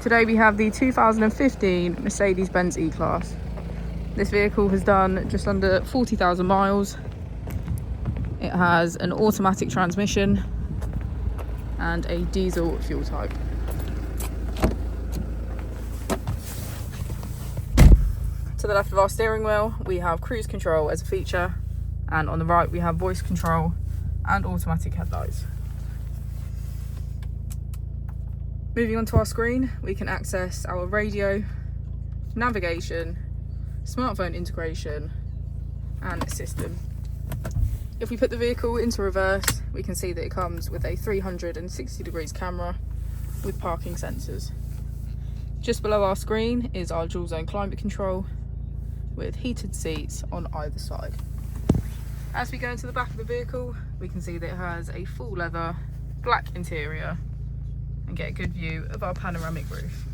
Today we have the 2015 Mercedes-Benz E-Class. This vehicle has done just under 40,000 miles. It has an automatic transmission and a diesel fuel type. To the left of our steering wheel, we have cruise control as a feature, and on the right we have voice control and automatic headlights. Moving on to our screen, we can access our radio, navigation, smartphone integration and system. If we put the vehicle into reverse, we can see that it comes with a 360 degrees camera with parking sensors. Just below our screen is our dual zone climate control with heated seats on either side. As we go into the back of the vehicle, we can see that it has a full leather black interior and get a good view of our panoramic roof.